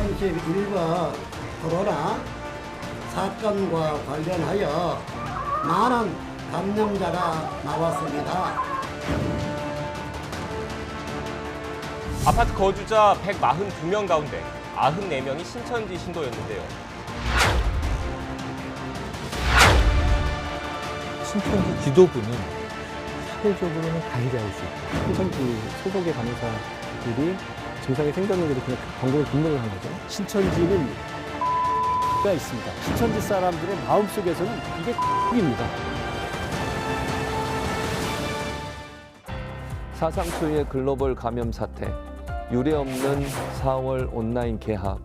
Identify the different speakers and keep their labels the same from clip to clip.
Speaker 1: 2031번 코로나 사건과 관련하여 많은 감염자가 나왔습니다.
Speaker 2: 아파트 거주자 142명 가운데 94명이 신천지 신도였는데요.
Speaker 3: 신천지 지도부는 사회적으로는 가해자일 수 있다.
Speaker 4: 신천지 소속의 간호사들이 증상이 생겼는데도 그냥 광고에 등록을 한 거죠.
Speaker 5: 신천지는 가 있습니다. 신천지 사람들의 마음속에서는 이게 입니다.
Speaker 6: 사상 초유의 글로벌 감염 사태, 유례없는 4월 온라인 개학,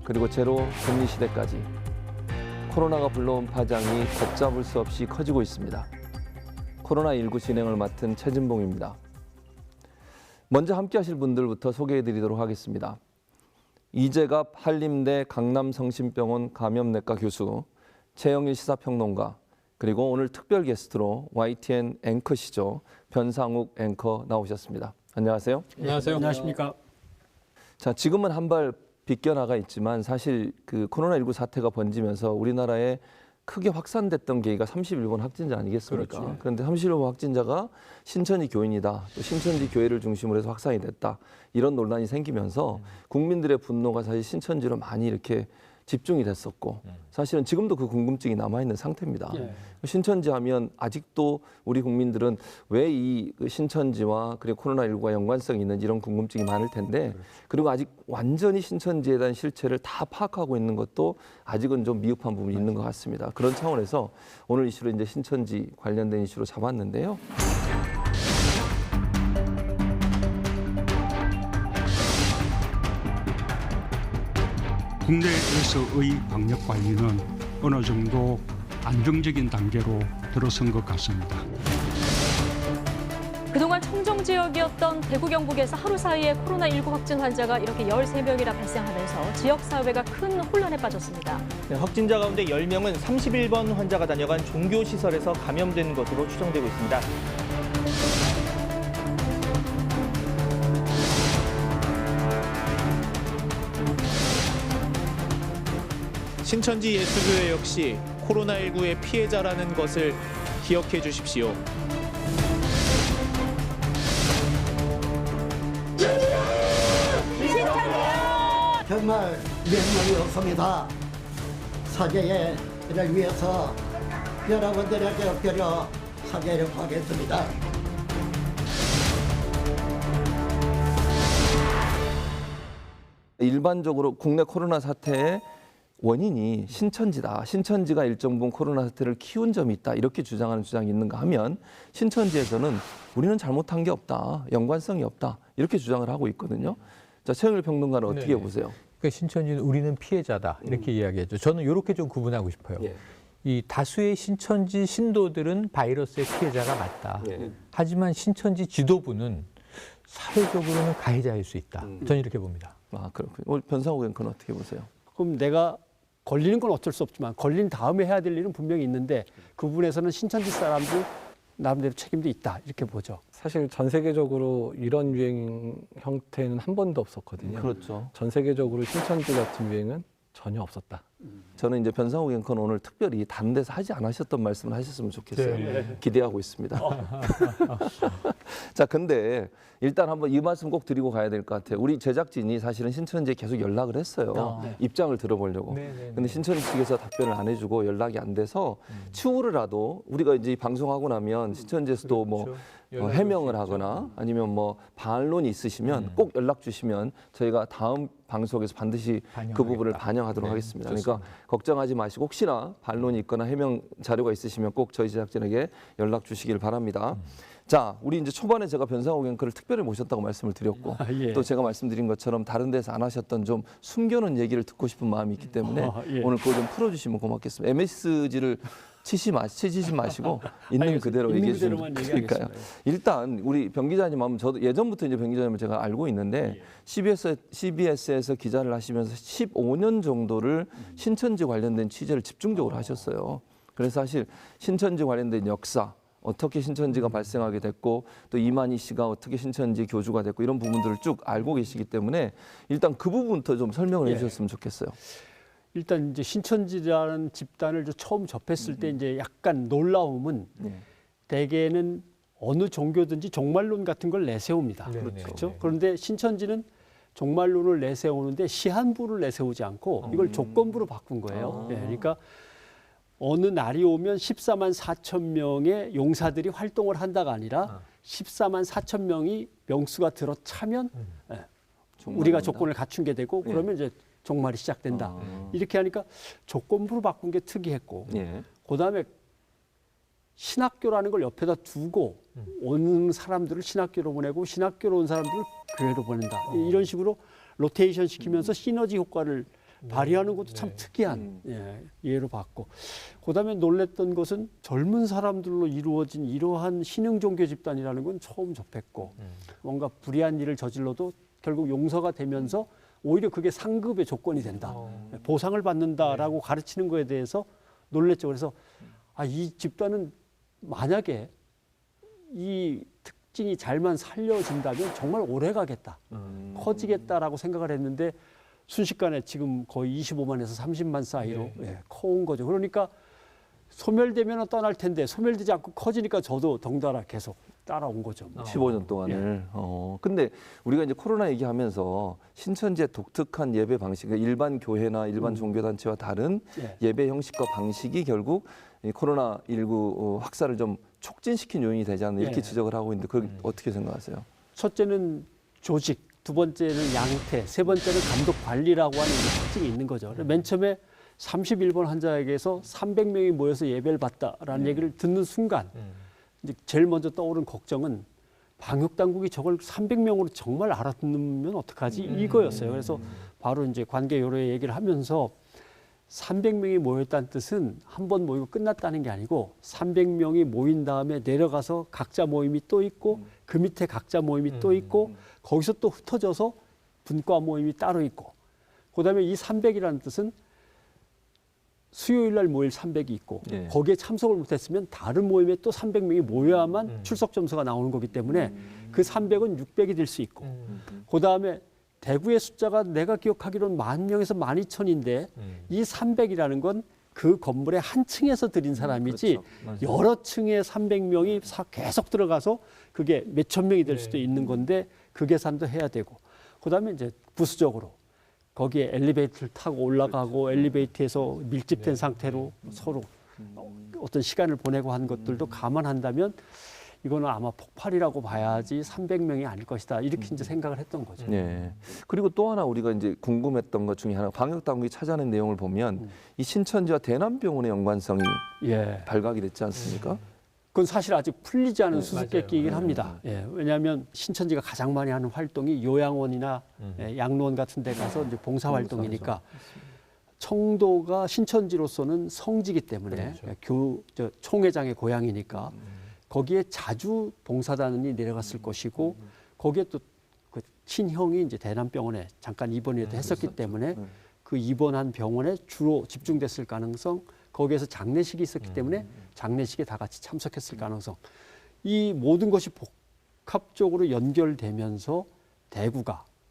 Speaker 6: 그리고 제로 격리 시대까지 코로나가 불러온 파장이 걷잡을 수 없이 커지고 있습니다. 코로나19 진행을 맡은 최진봉입니다. 먼저 함께 하실 분들부터 소개해드리도록 하겠습니다. 이재갑 한림대 강남성심병원 감염내과 교수, 최영일 시사평론가, 그리고 오늘 특별 게스트로 YTN 앵커시죠. 변상욱 앵커 나오셨습니다. 안녕하세요.
Speaker 4: 안녕하세요.
Speaker 5: 안녕하십니까.
Speaker 6: 자, 지금은 한 발 비껴나가 있지만 사실 그 코로나19 사태가 번지면서 우리나라에 크게 확산됐던 계기가 31번 확진자 아니겠습니까?
Speaker 5: 그렇죠.
Speaker 6: 그런데 31번 확진자가 신천지 교인이다. 또 신천지 교회를 중심으로 해서 확산이 됐다. 이런 논란이 생기면서 국민들의 분노가 사실 신천지로 많이 이렇게 집중이 됐었고 사실은 지금도 그 궁금증이 남아있는 상태입니다.
Speaker 5: 예.
Speaker 6: 신천지 하면 아직도 우리 국민들은 왜 이 신천지와 그리고 코로나19가 연관성이 있는지 이런 궁금증이 많을 텐데 그리고 아직 완전히 신천지에 대한 실체를 다 파악하고 있는 것도 아직은 좀 미흡한 부분이 있는 것 같습니다. 그런 차원에서 오늘 이슈로 이제 신천지 관련된 이슈로 잡았는데요.
Speaker 7: 국내에서의 방역 관리는 어느 정도 안정적인 단계로 들어선 것 같습니다.
Speaker 8: 그동안 청정 지역이었던 대구 경북에서 하루 사이에 코로나19 확진 환자가 이렇게 13명이나 발생하면서 지역사회가 큰 혼란에 빠졌습니다.
Speaker 9: 네, 확진자 가운데 10명은 31번 환자가 다녀간 종교시설에서 감염된 것으로 추정되고 있습니다. 신천지 예수교회 역시 코로나19의 피해자라는 것을 기억해 주십시오.
Speaker 1: 정말 면목이 없습니다. 사죄의 일을 위해서 여러분들에게 엎드려 사죄를 하겠습니다.
Speaker 6: 일반적으로 국내 코로나 사태의 원인이 신천지다. 신천지가 일정 부분 코로나 사태를 키운 점이 있다. 이렇게 주장하는 주장이 있는가 하면 신천지에서는 우리는 잘못한 게 없다. 연관성이 없다. 이렇게 주장을 하고 있거든요. 자, 최영일 평론가는 어떻게 보세요?
Speaker 3: 그러니까 신천지는 우리는 피해자다 이렇게 이야기했죠. 저는 이렇게 좀 구분하고 싶어요.
Speaker 6: 예.
Speaker 3: 이 다수의 신천지 신도들은 바이러스의 피해자가 맞다.
Speaker 6: 예.
Speaker 3: 하지만 신천지 지도부는 사회적으로는 가해자일 수 있다. 저는 이렇게 봅니다.
Speaker 6: 아, 그렇군요. 오늘 변상욱 앵커는 어떻게 보세요?
Speaker 5: 그럼 내가 걸리는 건 어쩔 수 없지만 걸린 다음에 해야 될 일은 분명히 있는데 그 부분에서는 신천지 사람들 나름대로 책임도 있다 이렇게 보죠.
Speaker 4: 사실 전 세계적으로 이런 유행 형태는 한 번도 없었거든요.
Speaker 6: 그렇죠.
Speaker 4: 전 세계적으로 신천지 같은 유행은 전혀 없었다.
Speaker 6: 저는 이제 변상욱 앵커는 오늘 특별히 다른 데서 하지 않으셨던 말씀을 하셨으면 좋겠어요.
Speaker 3: 네.
Speaker 6: 기대하고 있습니다. 자, 근데 일단 한번 이 말씀 꼭 드리고 가야 될 것 같아요. 우리 제작진이 사실은 신천지에 계속 연락을 했어요. 입장을 들어보려고. 근데 신천지 측에서 답변을 안 해주고 연락이 안 돼서 추후로라도 우리가 이제 방송하고 나면 신천지에서도 뭐 해명을 하거나 아니면 뭐 반론이 있으시면 꼭 연락 주시면 저희가 다음 방송에서 반드시 그 부분을 반영하도록 하겠습니다. 그러니까 걱정하지 마시고 혹시나 반론이 있거나 해명 자료가 있으시면 꼭 저희 제작진에게 연락 주시길 바랍니다. 자, 우리 이제 초반에 제가 변상욱 앵커를 특별히 모셨다고 말씀을 드렸고
Speaker 5: 예.
Speaker 6: 또 제가 말씀드린 것처럼 다른 데서 안 하셨던 좀 숨겨놓은 얘기를 듣고 싶은 마음이 있기 때문에
Speaker 5: 예.
Speaker 6: 오늘 그거 좀 풀어주시면 고맙겠습니다. MSG를 치지 마시고 있는 그대로 얘기해 주시면
Speaker 5: 그대로만
Speaker 6: 그러니까요. 일단 우리 변 기자님 하면 저도 예전부터 이제 변 기자님을 제가 알고 있는데 CBS에서 기자를 하시면서 15년 정도를 신천지 관련된 취재를 집중적으로 하셨어요. 그래서 사실 신천지 관련된 역사 어떻게 신천지가 발생하게 됐고 또 이만희 씨가 어떻게 신천지 교주가 됐고 이런 부분들을 쭉 알고 계시기 때문에 일단 그 부분부터 좀 설명을 해주셨으면 좋겠어요.
Speaker 5: 일단 이제 신천지라는 집단을 처음 접했을 때 이제 약간 놀라움은 대개는 어느 종교든지 종말론 같은 걸 내세웁니다. 그렇죠? 그런데 신천지는 종말론을 내세우는데 시한부를 내세우지 않고 이걸 조건부로 바꾼 거예요. 그러니까 어느 날이 오면 14만 4천 명의 용사들이 활동을 한다가 아니라 14만 4천 명이 명수가 들어차면 우리가 조건을 갖춘 게 되고 그러면 이제 종말이 시작된다. 이렇게 하니까 조건부로 바꾼 게 특이했고 그다음에 신학교라는 걸 옆에다 두고 오는 사람들을 신학교로 보내고 신학교로 온 사람들을 교회로 보낸다. 이런 식으로 로테이션 시키면서 시너지 효과를 발휘하는 것도 참 특이한 예로 봤고 그다음에 놀랬던 것은 젊은 사람들로 이루어진 이러한 신흥 종교 집단이라는 건 처음 접했고 뭔가 불의한 일을 저질러도 결국 용서가 되면서 오히려 그게 상급의 조건이 된다. 보상을 받는다라고 가르치는 거에 대해서 놀랬죠. 그래서 이 집단은 만약에 이 특징이 잘만 살려진다면 정말 오래 가겠다. 커지겠다라고 생각을 했는데 순식간에 지금 거의 25만에서 30만 사이로 커온 거죠. 그러니까 소멸되면 떠날 텐데 소멸되지 않고 커지니까 저도 덩달아 계속 따라온 거죠.
Speaker 6: 15년 동안을. 근데 우리가 이제 코로나 얘기하면서 신천지의 독특한 예배 방식, 일반 교회나 일반 종교단체와 다른 예배 형식과 방식이 결국 이 코로나19 확산을 좀 촉진시킨 요인이 되지 않나 이렇게 지적을 하고 있는데 그걸 어떻게 생각하세요?
Speaker 5: 첫째는 조직, 두 번째는 양태, 세 번째는 감독 관리라고 하는 특징이 있는 거죠. 맨 처음에 31번 환자에게서 300명이 모여서 예배를 받다라는 얘기를 듣는 순간 이제 제일 먼저 떠오른 걱정은 방역 당국이 저걸 300명으로 정말 알아듣는 어떡하지 이거였어요. 그래서 바로 이제 관계 요래 얘기를 하면서 300명이 모였다는 뜻은 한 번 모이고 끝났다는 게 아니고 300명이 모인 다음에 내려가서 각자 모임이 또 있고 그 밑에 각자 모임이 또 있고 거기서 또 흩어져서 분과 모임이 따로 있고 그다음에 이 300이라는 뜻은 수요일 날 모일 300이 있고 거기에 참석을 못했으면 다른 모임에 또 300명이 모여야만 출석 점수가 나오는 거기 때문에 그 300은 600이 될 수 있고 그다음에 대구의 숫자가 내가 기억하기로는 10,000명에서 12,000인데 이 300이라는 건 그 건물의 한 층에서 들인 사람이지 여러 층에 300명이 계속 들어가서 그게 몇천 명이 될 수도 있는 건데 그 계산도 해야 되고 그다음에 이제 부수적으로 거기에 엘리베이터를 타고 올라가고 엘리베이터에서 밀집된 상태로 서로 어떤 시간을 보내고 한 것들도 감안한다면 이거는 아마 폭발이라고 봐야지 300명이 아닐 것이다. 이렇게 이제 생각을 했던 거죠.
Speaker 6: 네. 그리고 또 하나 우리가 이제 궁금했던 것 중에 하나 방역 당국이 찾아낸 내용을 보면 이 신천지와 대남병원의 연관성이 발각이 됐지 않습니까?
Speaker 5: 그건 사실 아직 풀리지 않은 수수께끼이긴 합니다. 왜냐하면 신천지가 가장 많이 하는 활동이 요양원이나 양로원 같은 데 가서 이제 봉사활동이니까 청도가 신천지로서는 성지이기 때문에 총회장의 고향이니까 거기에 자주 봉사단이 내려갔을 것이고 거기에 또 그 친형이 이제 대남병원에 잠깐 입원이라도 했었기 때문에 그 입원한 병원에 주로 집중됐을 가능성, 거기에서 장례식이 있었기 때문에 장례식에 다 같이 참석했을 가능성, 이 모든 것이 복합적으로 연결되면서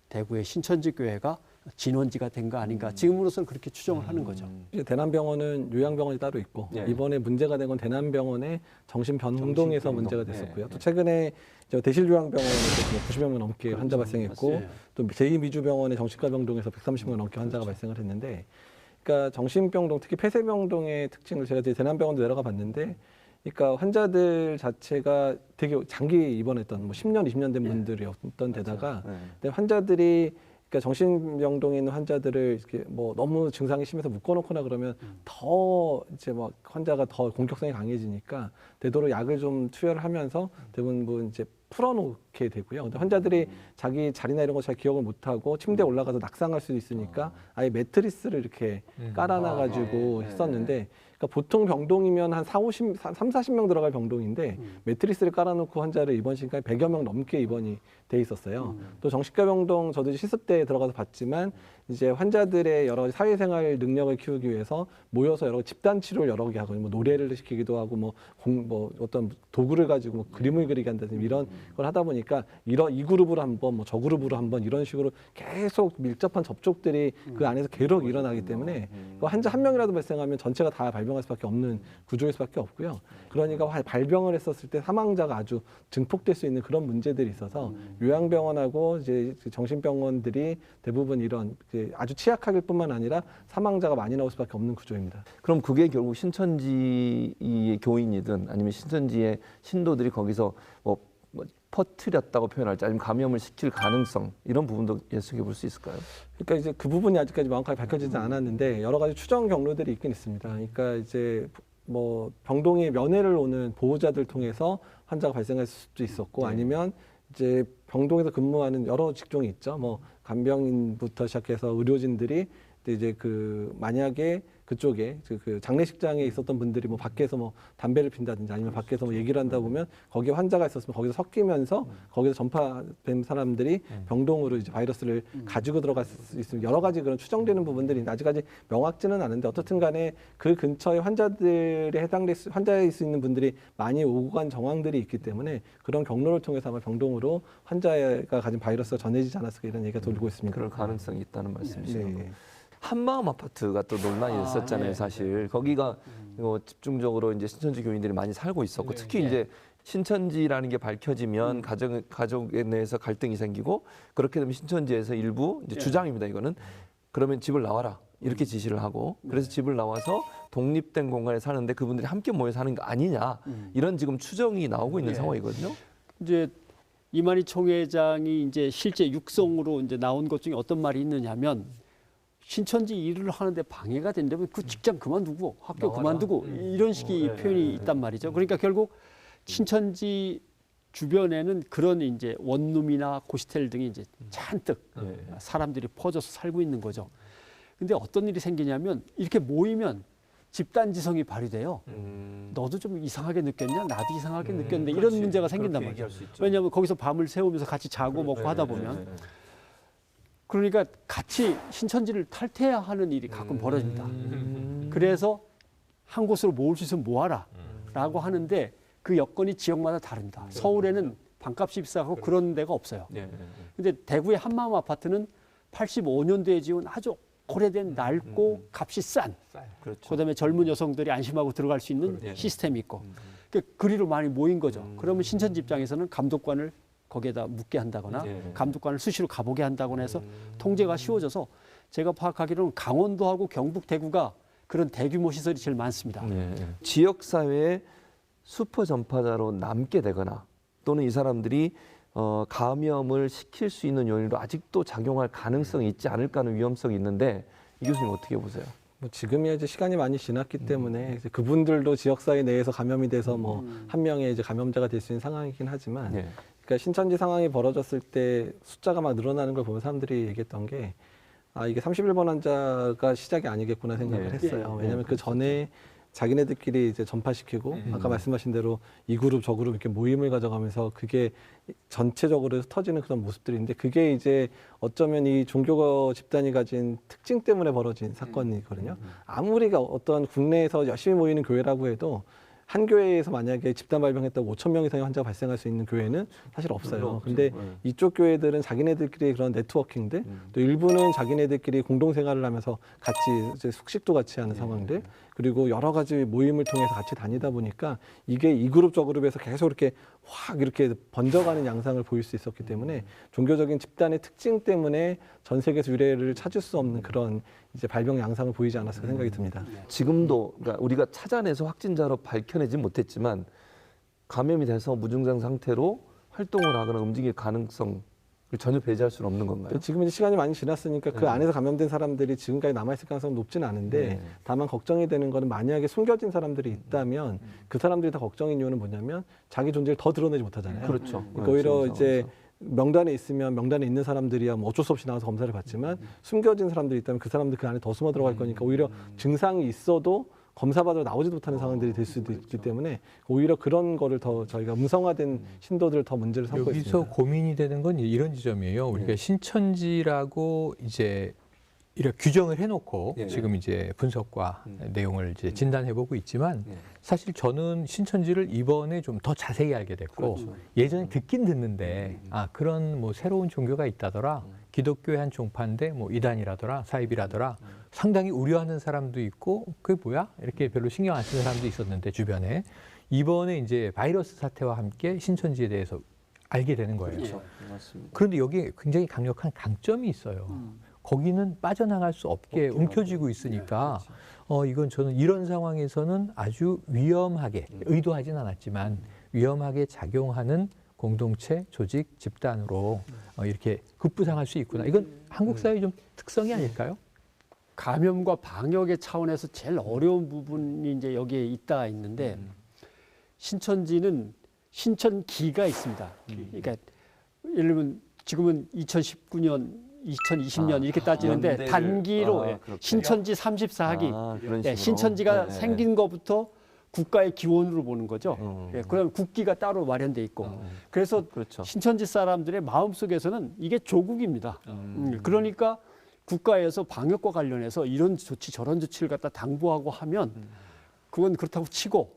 Speaker 5: 대구의 신천지 교회가 진원지가 된 거 아닌가. 지금으로서는 그렇게 추정을 하는 거죠.
Speaker 4: 대남병원은 요양병원이 따로 있고 이번에 문제가 된 건 대남병원의 정신변동에서 문제가 됐었고요. 또 최근에 대실요양병원에서 90명 넘게 환자 발생했고 또 제2미주병원의 정신과병동에서 130명 넘게 환자가 발생을 했는데 그러니까 정신병동, 특히 폐쇄병동의 특징을 제가 대남병원도 내려가 봤는데 그러니까 환자들 자체가 되게 장기 입원했던 10년, 20년 된 분들이었던 데다가 근데 환자들이 그러니까 정신병동에 있는 환자들을 이렇게 너무 증상이 심해서 묶어놓거나 그러면 더 이제 환자가 더 공격성이 강해지니까 되도록 약을 좀 투여를 하면서 대부분 이제 풀어놓게 되고요. 근데 환자들이 자기 자리나 이런 거 잘 기억을 못하고 침대에 올라가서 낙상할 수도 있으니까 아예 매트리스를 이렇게 깔아놔가지고 했었는데 그러니까 보통 병동이면 한 30-40명 들어갈 병동인데 매트리스를 깔아놓고 환자를 입원 시간이 100여 명 넘게 입원이 돼 있었어요. 또 정신과 병동 저도 실습 때 들어가서 봤지만 이제 환자들의 여러 가지 사회생활 능력을 키우기 위해서 모여서 여러 집단 치료를 여러 개 하고 뭐 노래를 시키기도 하고 뭐 어떤 도구를 가지고 뭐 그림을 그리게 한다든지 이런 걸 하다 보니까 이 그룹으로 한번 뭐 저 그룹으로 한번 이런 식으로 계속 밀접한 접촉들이 그 안에서 계속 일어나기 때문에 환자 한 명이라도 발생하면 전체가 다 발병할 수밖에 없는 구조일 수밖에 없고요. 그러니까 발병을 했었을 때 사망자가 아주 증폭될 수 있는 그런 문제들이 있어서 요양병원하고 이제 정신병원들이 대부분 이런 아주 취약하길 뿐만 아니라 사망자가 많이 나올 수밖에 없는 구조입니다.
Speaker 6: 그럼 그게 결국 신천지의 교인이든 아니면 신천지의 신도들이 거기서 뭐 퍼뜨렸다고 표현할지 아니면 감염을 시킬 가능성 이런 부분도 예측해 볼 수 있을까요?
Speaker 4: 그러니까 이제 그 부분이 아직까지 명확하게 밝혀지지 않았는데 여러 가지 추정 경로들이 있긴 있습니다. 그러니까 이제 뭐 병동에 면회를 오는 보호자들 통해서 환자가 발생할 수도 있었고 아니면 이제 병동에서 근무하는 여러 직종이 있죠. 뭐 간병인부터 시작해서 의료진들이 이제 만약에 그쪽에 그 장례식장에 있었던 분들이 뭐 밖에서 뭐 담배를 핀다든지 아니면 밖에서 뭐 얘기를 한다 보면 거기에 환자가 있었으면 거기서 섞이면서 거기서 전파된 사람들이 병동으로 이제 바이러스를 가지고 들어갈 수 있으면 여러 가지 그런 추정되는 부분들이 아직까지 명확지는 않은데 어떻든 간에 그 근처에 환자들에 환자일 수 있는 분들이 많이 오고 간 정황들이 있기 때문에 그런 경로를 통해서 아마 병동으로 환자가 가진 바이러스가 전해지지 않았을까 이런 얘기가 돌고 있습니다.
Speaker 6: 그럴 가능성이 있다는 말씀이시죠.
Speaker 4: 네.
Speaker 6: 한마음 아파트가 또 논란이 됐었잖아요, 사실. 거기가 집중적으로 이제 신천지 교인들이 많이 살고 있었고, 특히 이제 신천지라는 게 밝혀지면 가족에 내에서 갈등이 생기고, 그렇게 되면 신천지에서 일부 이제 주장입니다, 이거는. 그러면 집을 나와라. 이렇게 지시를 하고, 그래서 집을 나와서 독립된 공간에 사는데 그분들이 함께 모여 사는 거 아니냐. 이런 지금 추정이 나오고 있는 상황이거든요.
Speaker 5: 이제 이만희 총회장이 이제 실제 육성으로 이제 나온 것 중에 어떤 말이 있느냐면 신천지 일을 하는데 방해가 된다면 그 직장 그만두고 학교 그만두고 이런 식의 표현이 있단 말이죠. 그러니까 결국 신천지 주변에는 그런 이제 원룸이나 고시텔 등이 이제 잔뜩 사람들이 퍼져서 살고 있는 거죠. 근데 어떤 일이 생기냐면 이렇게 모이면 집단지성이 발휘돼요. 너도 좀 이상하게 느꼈냐? 나도 이상하게 느꼈는데 이런 문제가 생긴단 말이죠. 왜냐하면 거기서 밤을 새우면서 같이 자고 먹고 하다 보면 그러니까 같이 신천지를 탈퇴해야 하는 일이 가끔 벌어집니다. 그래서 한 곳으로 모을 수 있으면 모아라 라고 하는데 그 여건이 지역마다 다릅니다. 서울에는 방값이 비싸고 그런 데가 없어요. 근데 대구의 한마음 아파트는 85년도에 지은 아주 오래된 낡고 값이 싼 그다음에 젊은 여성들이 안심하고 들어갈 수 있는 시스템이 있고 그리로 많이 모인 거죠. 그러면 신천지 입장에서는 감독관을 거기에다 묻게 한다거나 감독관을 수시로 가보게 한다거나 해서 통제가 쉬워져서 제가 파악하기로는 강원도하고 경북, 대구가 그런 대규모 시설이 제일 많습니다.
Speaker 6: 지역사회의 슈퍼 전파자로 남게 되거나 또는 이 사람들이 감염을 시킬 수 있는 요인으로 아직도 작용할 가능성이 있지 않을까 하는 위험성이 있는데 이 교수님 어떻게 보세요?
Speaker 4: 뭐 지금이야 이제 시간이 많이 지났기 때문에 이제 그분들도 지역사회 내에서 감염이 돼서 뭐 한 명의 이제 감염자가 될 수 있는 상황이긴 하지만 그러니까 신천지 상황이 벌어졌을 때 숫자가 막 늘어나는 걸 보면 사람들이 얘기했던 게 이게 31번 환자가 시작이 아니겠구나 생각을 했어요. 왜냐하면 그 전에 자기네들끼리 이제 전파시키고 아까 말씀하신 대로 이 그룹 저 그룹 이렇게 모임을 가져가면서 그게 전체적으로 흩어지는 그런 모습들인데 그게 이제 어쩌면 이 종교 집단이 가진 특징 때문에 벌어진 사건이거든요. 아무리 어떤 국내에서 열심히 모이는 교회라고 해도 한 교회에서 만약에 집단 발병했다고 5천 명 이상의 환자가 발생할 수 있는 교회는 사실 없어요. 근데 이쪽 교회들은 자기네들끼리 그런 네트워킹들, 또 일부는 자기네들끼리 공동생활을 하면서 같이 이제 숙식도 같이 하는 상황들, 그리고 여러 가지 모임을 통해서 같이 다니다 보니까 이게 이 그룹 저 그룹에서 계속 이렇게 확 이렇게 번져가는 양상을 보일 수 있었기 때문에 종교적인 집단의 특징 때문에 전 세계에서 유례를 찾을 수 없는 그런 이제 발병 양상을 보이지 않았을까 생각이 듭니다.
Speaker 6: 지금도 그러니까 우리가 찾아내서 확진자로 밝혀내지 못했지만 감염이 돼서 무증상 상태로 활동을 하거나 움직일 가능성을 전혀 배제할 수는 없는 건가요?
Speaker 4: 지금 이제 시간이 많이 지났으니까 그 안에서 감염된 사람들이 지금까지 남아있을 가능성은 높지는 않은데 다만 걱정이 되는 거는 만약에 숨겨진 사람들이 있다면 그 사람들이 다 걱정인 이유는 뭐냐면 자기 존재를 더 드러내지 못하잖아요.
Speaker 6: 그렇죠.
Speaker 4: 그러니까 오히려 이제 명단에 있으면 명단에 있는 사람들이야 뭐 어쩔 수 없이 나와서 검사를 받지만 숨겨진 사람들이 있다면 그 사람들 그 안에 더 숨어 들어갈 거니까 오히려 증상이 있어도 검사받으러 나오지도 못하는 상황들이 될 수도 있기 때문에 오히려 그런 거를 더 저희가 음성화된 신도들을 더 문제를 삼고 있습니다.
Speaker 3: 여기서 고민이 되는 건 이런 지점이에요. 우리가 신천지라고 이제 이렇게 규정을 해놓고
Speaker 6: 예.
Speaker 3: 지금 이제 분석과 내용을 이제 진단해보고 있지만
Speaker 6: 예.
Speaker 3: 사실 저는 신천지를 이번에 좀 더 자세히 알게 됐고 예전에 듣긴 듣는데 아 그런 뭐 새로운 종교가 있다더라 기독교의 한 종파인데 뭐 이단이라더라 사입이라더라 상당히 우려하는 사람도 있고 그게 뭐야 이렇게 별로 신경 안 쓰는 사람도 있었는데 주변에 이번에 이제 바이러스 사태와 함께 신천지에 대해서 알게 되는 거예요.
Speaker 6: 그렇죠. 맞습니다.
Speaker 3: 그런데 여기에 굉장히 강력한 강점이 있어요. 거기는 빠져나갈 수 없게 움켜쥐고 있으니까 이건 저는 이런 상황에서는 아주 위험하게 의도하진 않았지만 위험하게 작용하는 공동체, 조직, 집단으로 이렇게 급부상할 수 있구나. 이건 한국 사회의 좀 특성이 아닐까요?
Speaker 5: 감염과 방역의 차원에서 제일 어려운 부분이 이제 여기에 있는데 신천지는 신천기가 있습니다. 그러니까 예를 들면 지금은 2019년 2020년 이렇게 따지는데
Speaker 6: 연대를-
Speaker 5: 단기로
Speaker 6: 그렇군요.
Speaker 5: 신천지 34기
Speaker 6: 그런
Speaker 5: 네,
Speaker 6: 식으로.
Speaker 5: 신천지가
Speaker 6: 네.
Speaker 5: 생긴 것부터 국가의 기원으로 보는 거죠. 그럼 국기가 따로 마련돼 있고 그래서
Speaker 6: 그렇죠.
Speaker 5: 신천지 사람들의 마음속에서는 이게 조국입니다. 그러니까 국가에서 방역과 관련해서 이런 조치 저런 조치를 갖다 당부하고 하면 그건 그렇다고 치고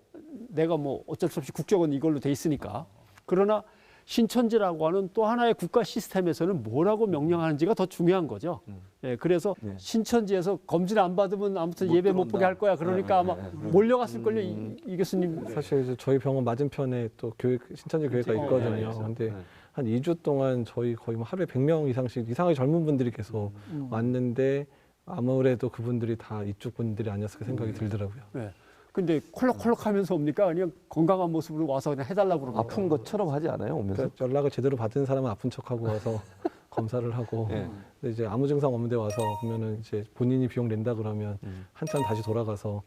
Speaker 5: 내가 뭐 어쩔 수 없이 국적은 이걸로 돼 있으니까 그러나 신천지라고 하는 또 하나의 국가 시스템에서는 뭐라고 명령하는지가 더 중요한 거죠. 예, 그래서
Speaker 6: 네.
Speaker 5: 신천지에서 검진 안 받으면 아무튼
Speaker 6: 못
Speaker 5: 예배 못
Speaker 6: 들어온다.
Speaker 5: 보게 할 거야. 그러니까 아마 몰려갔을걸요, 이 교수님.
Speaker 4: 사실 이제 저희 병원 맞은편에 또 신천지 교회가 있거든요. 근데 한 2주 동안 저희 거의 뭐 하루에 100명 이상씩 이상하게 젊은 분들이 계속 왔는데 아무래도 그분들이 다 이쪽 분들이 아니었을까 생각이 들더라고요.
Speaker 5: 네. 근데 콜록콜록 하면서 옵니까? 그냥 건강한 모습으로 와서 그냥 해달라고 그러는
Speaker 6: 아픈 것처럼 하지 않아요, 오면서?
Speaker 4: 그러니까 연락을 제대로 받은 사람은 아픈 척하고 와서 검사를 하고
Speaker 6: 네.
Speaker 4: 근데 이제 아무 증상 없는데 와서 보면은 이제 본인이 비용 낸다 그러면 한참 다시 돌아가서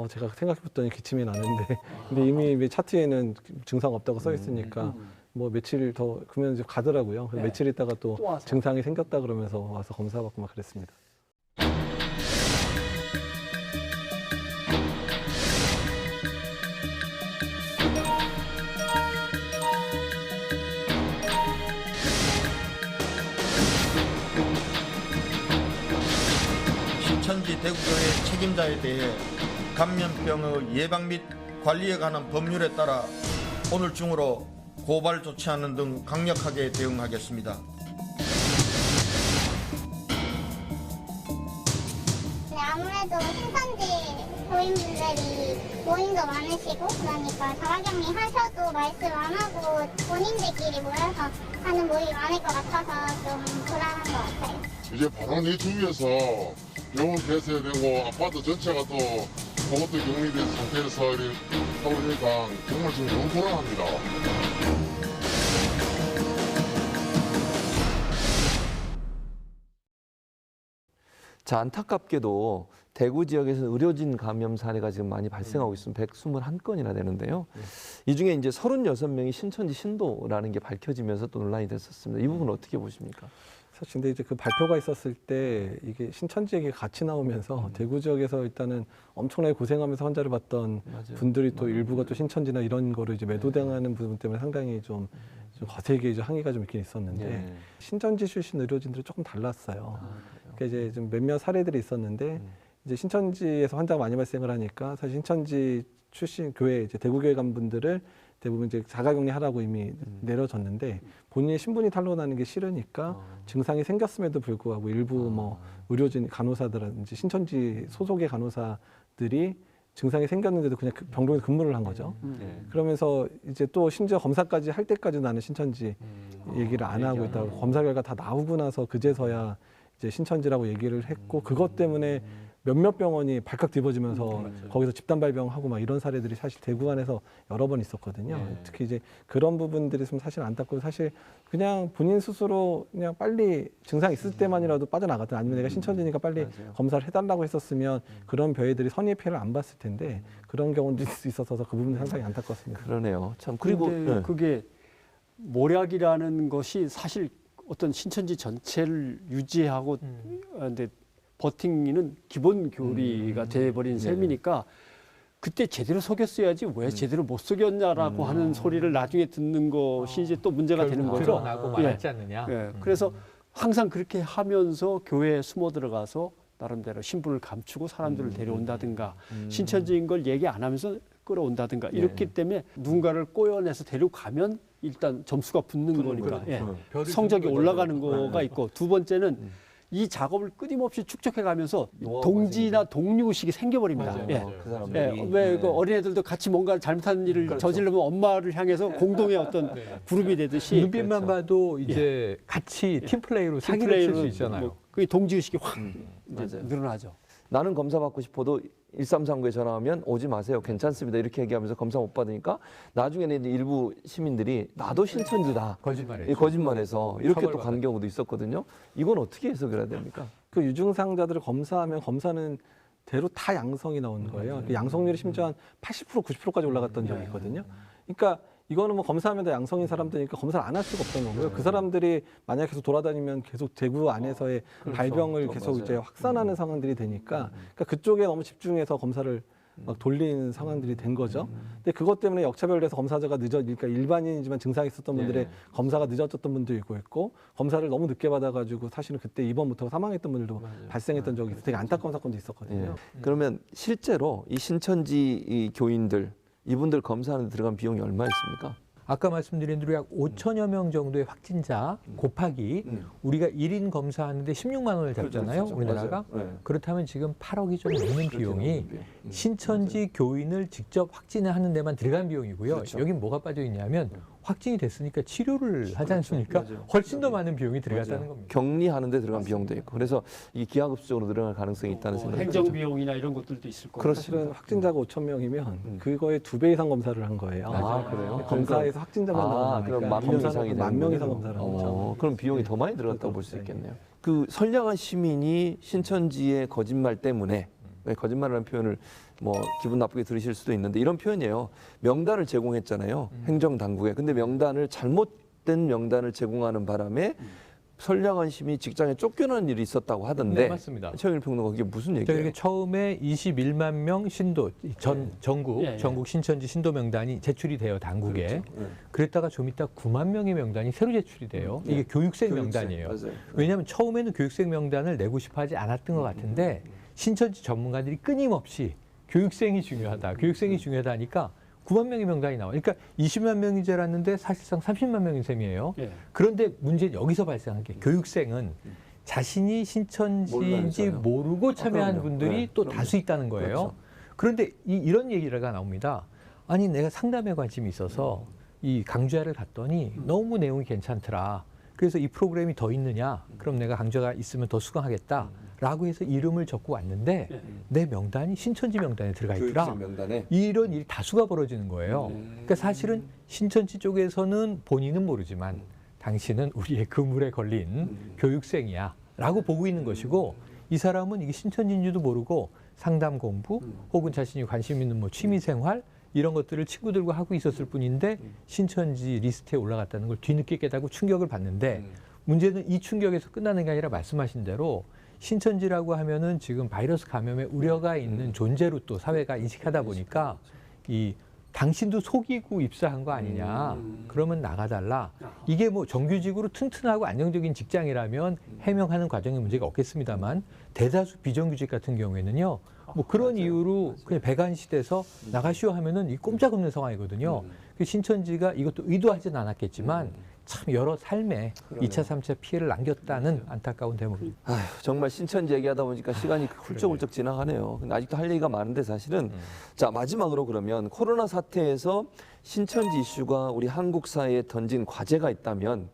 Speaker 4: 제가 생각해봤더니 기침이 나는데 근데 이미 차트에는 증상 없다고 써 있으니까 뭐 며칠 더 그러면 이제 가더라고요. 그래서 며칠 있다가 또
Speaker 5: 또 와서.
Speaker 4: 증상이 생겼다 그러면서 와서 검사받고 막 그랬습니다.
Speaker 10: 신천지 대구교회 책임자에 대해 감염병의 예방 및 관리에 관한 법률에 따라 오늘 중으로 고발 조치하는 등 강력하게 대응하겠습니다.
Speaker 11: 네, 아무래도 신천지 교인분들이 모임도 많으시고 그러니까 자가격리 하셔도 말씀 안 하고 본인들끼리 모여서 하는 모임이 많을 것 같아서 좀 불안한 것 같아요.
Speaker 12: 이제 바로 내 주위에서 병원 개설되고 아파트 전체가 또 그것도 격리된 상태에서 하고 있으니까 정말 지금 너무 불안합니다.
Speaker 6: 자, 안타깝게도 대구 지역에서는 의료진 감염 사례가 지금 많이 발생하고 있습니다. 121건이나 되는데요. 이 중에 이제 36명이 신천지 신도라는 게 밝혀지면서 또 논란이 됐었습니다. 이 부분은 어떻게 보십니까?
Speaker 4: 사실 근데 이제 그 발표가 있었을 때 이게 신천지 얘기가 같이 나오면서 대구 지역에서 일단은 엄청나게 고생하면서 환자를 봤던 분들이 또 일부가 또 신천지나 이런 거를 이제 매도당하는 부분 때문에 상당히 좀 거세게 이제 항의가 좀 있긴 있었는데 신천지 출신 의료진들은 조금 달랐어요. 그러니까 이제 좀 몇몇 사례들이 있었는데 이제 신천지에서 환자가 많이 발생을 하니까 사실 신천지 출신 교회 이제 대구교회 간 분들을 대부분 이제 자가격리하라고 이미 내려졌는데 본인의 신분이 탄로나는 게 싫으니까 증상이 생겼음에도 불구하고 일부 뭐 의료진 간호사들은 신천지 소속의 간호사들이 증상이 생겼는데도 그냥 병동에 근무를 한 거죠. 그러면서 이제 또 심지어 검사까지 할 때까지 나는 신천지 얘기를 안 하고 있다고 검사 결과 다 나오고 나서 그제서야 이제 신천지라고 얘기를 했고 그것 때문에 몇몇 병원이 발칵 뒤집어지면서 거기서 집단 발병하고 막 이런 사례들이 사실 대구 안에서 여러 번 있었거든요. 특히 이제 그런 부분들이 좀 사실 안타깝고 사실 그냥 본인 스스로 그냥 빨리 증상 있을 때만이라도 빠져나갔든 아니면 내가 신천지니까 빨리 검사를 해달라고 했었으면 그런 병의들이 선의의 피해를 안 봤을 텐데 그런 경우도 있어서 그 부분이 상당히 안타깝습니다.
Speaker 6: 그러네요. 참 그리고
Speaker 5: 그게 모략이라는 것이 사실 어떤 신천지 전체를 유지하고 근데 버팅이는 기본 교리가 돼버린 셈이니까 그때 제대로 속였어야지 왜 제대로 못 속였냐라고 하는 소리를 나중에 듣는 것이 이제 또 문제가 되는 거죠.
Speaker 3: 드러나고 말았지 않느냐.
Speaker 5: 그래서 항상 그렇게 하면서 교회에 숨어 들어가서 나름대로 신분을 감추고 사람들을 데려온다든가 신천지인 걸 얘기 안 하면서 끌어온다든가 이렇기 때문에 누군가를 꼬여내서 데려가면 일단 점수가 붙는 거니까 성적이 올라가는 거가 있고 두 번째는 이 작업을 끊임없이 축적해가면서 동지나 동료의식이 생겨버립니다. 왜 그 어린애들도 같이 뭔가 잘못한 일을 저지르면 엄마를 향해서 공동의 어떤 그룹이 되듯이
Speaker 3: 눈빛만 봐도 이제 같이 팀플레이로 사기를 칠 수 있잖아요.
Speaker 5: 그 동지의식이 확 이제 늘어나죠.
Speaker 6: 나는 검사 받고 싶어도 1339에 전화하면 오지 마세요. 괜찮습니다. 이렇게 얘기하면서 검사 못 받으니까 나중에는 일부 시민들이 나도 신천지다. 거짓말해서 이렇게 또 간 경우도 있었거든요. 이건 어떻게 해석을 해야 됩니까?
Speaker 4: 그 유증상자들을 검사하면 검사는 대로 다 양성이 나오는 거예요. 그 양성률이 심지어 한 80%, 90%까지 올라갔던 적이 있거든요. 그러니까 이거는 뭐 검사하면 다 양성인 사람들이니까 검사를 안 할 수가 없던 거고요. 그 사람들이 만약 계속 돌아다니면 계속 대구 안에서의 발병을 계속 이제 확산하는 상황들이 되니까 그러니까 그쪽에 너무 집중해서 검사를 막 돌리는 상황들이 된 거죠. 근데 그것 때문에 역차별돼서 검사자가 그러니까 일반인이지만 증상이 있었던 분들의 검사가 늦어졌던 분도 있고 검사를 너무 늦게 받아가지고 사실은 그때 입원부터 사망했던 분들도 발생했던 적이 있어서 되게 안타까운 사건도 있었거든요.
Speaker 6: 그러면 실제로 이 신천지 이 교인들 이분들 검사하는 데 들어간 비용이 얼마였습니까?
Speaker 3: 아까 말씀드린 대로 약 5천여 명 정도의 확진자 곱하기 우리가 1인 검사하는데 16만 원을 잡잖아요. 우리나라가. 그렇다면 지금 8억이 좀 넘는 비용이 신천지 교인을 직접 확진하는 데만 들어간 비용이고요. 여긴 뭐가 빠져 있냐면 확진이 됐으니까 치료를 하지 않습니까? 훨씬 더 많은 비용이 들어갔다는 겁니다.
Speaker 6: 격리하는 데 들어간 비용도 있고. 그래서 이게 기하급수적으로 늘어날 가능성이 있다는 생각이 들죠.
Speaker 5: 행정비용이나 이런 것들도 있을 거예요.
Speaker 4: 사실은 확진자가 5천 명이면 그거의 2배 이상 검사를 한 거예요.
Speaker 6: 그래요?
Speaker 4: 검사에서 확진자만 나오니까
Speaker 6: 그럼 10,000명 이상이
Speaker 4: 만 명 이상 검사를 한 거죠.
Speaker 6: 그럼 비용이 더 많이 들어갔다고 볼 수 있겠네요. 그 선량한 시민이 신천지의 거짓말 때문에 거짓말이라는 표현을 뭐 기분 나쁘게 들으실 수도 있는데 이런 표현이에요. 명단을 제공했잖아요. 행정당국에. 근데 명단을 잘못된 명단을 제공하는 바람에 선량한 시민이 직장에 쫓겨나는 일이 있었다고 하던데.
Speaker 3: 네, 맞습니다.
Speaker 6: 최영일 평론가 그게 무슨 얘기예요?
Speaker 3: 저희가 처음에 21만 명 신도 전국 신천지 신도 명단이 제출이 돼요, 당국에. 그랬다가 좀 이따 9만 명의 명단이 새로 제출이 돼요. 이게 교육생 명단이에요. 왜냐하면 처음에는 교육생 명단을 내고 싶어 하지 않았던 것 같은데 신천지 전문가들이 끊임없이 교육생이 중요하다 하니까 9만 명의 명단이 나와요. 그러니까 20만 명이 줄 알았는데 사실상 30만 명인 셈이에요. 그런데 문제는 여기서 발생한 게 교육생은 자신이 신천지인지 모르고 참여한 분들이 또 다수 있다는 거예요. 그런데 이런 얘기가 나옵니다. 아니 내가 상담에 관심이 있어서 이 강좌를 갔더니 너무 내용이 괜찮더라. 그래서 이 프로그램이 더 있느냐? 그럼 내가 강좌가 있으면 더 수강하겠다. 라고 해서 이름을 적고 왔는데 내 명단이 신천지 명단에 들어가 있더라. 이런 일이 다수가 벌어지는 거예요. 그러니까 사실은 신천지 쪽에서는 본인은 모르지만 당신은 우리의 그물에 걸린 교육생이야 라고 보고 있는 것이고 이 사람은 이게 신천지인지도 모르고 상담 공부 혹은 자신이 관심 있는 뭐 취미생활 이런 것들을 친구들과 하고 있었을 뿐인데 신천지 리스트에 올라갔다는 걸 뒤늦게 깨닫고 충격을 받는데 문제는 이 충격에서 끝나는 게 아니라 말씀하신 대로 신천지라고 하면은 지금 바이러스 감염에 우려가 있는 존재로 또 사회가 인식하다 보니까 이 당신도 속이고 입사한 거 아니냐. 그러면 나가달라. 이게 뭐 정규직으로 튼튼하고 안정적인 직장이라면 해명하는 과정에 문제가 없겠습니다만 대다수 비정규직 같은 경우에는요. 뭐 그런 이유로 그냥 배관시돼서 나가시오 하면은 이 꼼짝없는 상황이거든요. 신천지가 이것도 의도하진 않았겠지만 참 여러 삶에 2차, 3차 피해를 남겼다는 안타까운 대목입니다.
Speaker 6: 아휴, 정말 신천지 얘기하다 보니까 시간이 훌쩍훌쩍 지나가네요. 근데 아직도 할 얘기가 많은데 사실은 자 마지막으로 그러면 코로나 사태에서 신천지 이슈가 우리 한국 사회에 던진 과제가 있다면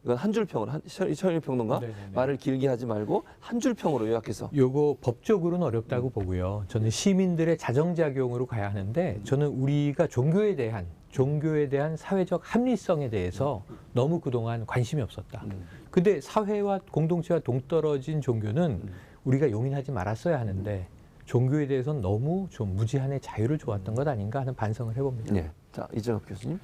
Speaker 6: 이건 한 줄 평으로 최영일 평론가 말을 길게 하지 말고 한 줄 평으로 요약해서.
Speaker 3: 요거 법적으로는 어렵다고 보고요. 저는 시민들의 자정작용으로 가야 하는데 저는 우리가 종교에 대한 사회적 합리성에 대해서 너무 그동안 관심이 없었다. 근데 사회와 공동체와 동떨어진 종교는 우리가 용인하지 말았어야 하는데 종교에 대해서는 너무 좀 무제한의 자유를 주었던 것 아닌가 하는 반성을 해봅니다.
Speaker 6: 네. 자, 이정엽 교수님.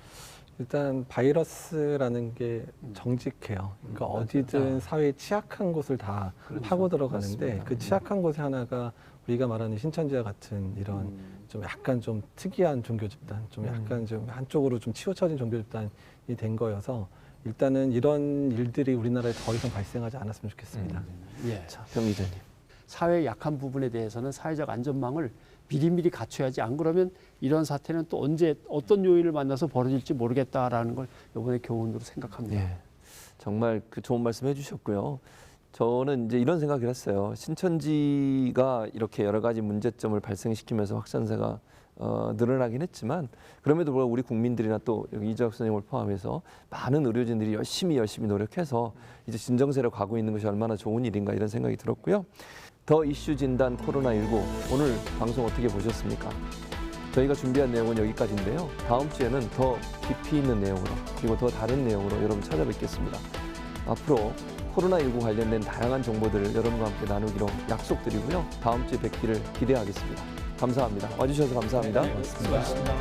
Speaker 4: 일단 바이러스라는 게 정직해요. 그러니까 어디든 사회에 취약한 곳을 다 파고 들어가는데 그 취약한 곳의 하나가 우리가 말하는 신천지와 같은 이런 좀 약간 좀 특이한 종교 집단, 좀 약간 좀 한쪽으로 좀 치우쳐진 종교 집단이 된 거여서 일단은 이런 일들이 우리나라에 더 이상 발생하지 않았으면 좋겠습니다.
Speaker 6: 자, 병 기자님.
Speaker 5: 사회 약한 부분에 대해서는 사회적 안전망을 미리미리 갖춰야지, 안 그러면 이런 사태는 또 언제 어떤 요인을 만나서 벌어질지 모르겠다라는 걸 이번에 교훈으로 생각합니다.
Speaker 6: 예, 정말 그 좋은 말씀 해주셨고요. 저는 이제 이런 생각을 했어요. 신천지가 이렇게 여러 가지 문제점을 발생시키면서 확산세가 늘어나긴 했지만 그럼에도 불구하고 우리 국민들이나 또 여기 이재학 선생님을 포함해서 많은 의료진들이 열심히 노력해서 이제 진정세로 가고 있는 것이 얼마나 좋은 일인가 이런 생각이 들었고요. 더 이슈 진단 코로나19 오늘 방송 어떻게 보셨습니까? 저희가 준비한 내용은 여기까지인데요. 다음 주에는 더 깊이 있는 내용으로 그리고 더 다른 내용으로 여러분 찾아뵙겠습니다. 앞으로 코로나19 관련된 다양한 정보들을 여러분과 함께 나누기로 약속드리고요. 다음 주에 뵙기를 기대하겠습니다. 감사합니다. 와주셔서 감사합니다.
Speaker 5: 네, 수고하셨습니다.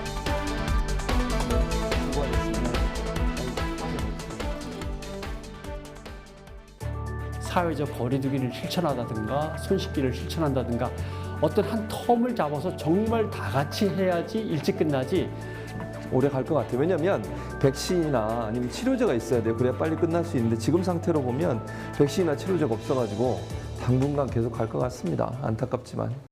Speaker 5: 사회적 거리두기를 실천하다든가 손 씻기를 실천한다든가 어떤 한 텀을 잡아서 정말 다 같이 해야지 일찍 끝나지.
Speaker 6: 오래 갈 것 같아요. 왜냐하면 백신이나 아니면 치료제가 있어야 돼요. 그래야 빨리 끝날 수 있는데 지금 상태로 보면 백신이나 치료제가 없어가지고 당분간 계속 갈 것 같습니다. 안타깝지만.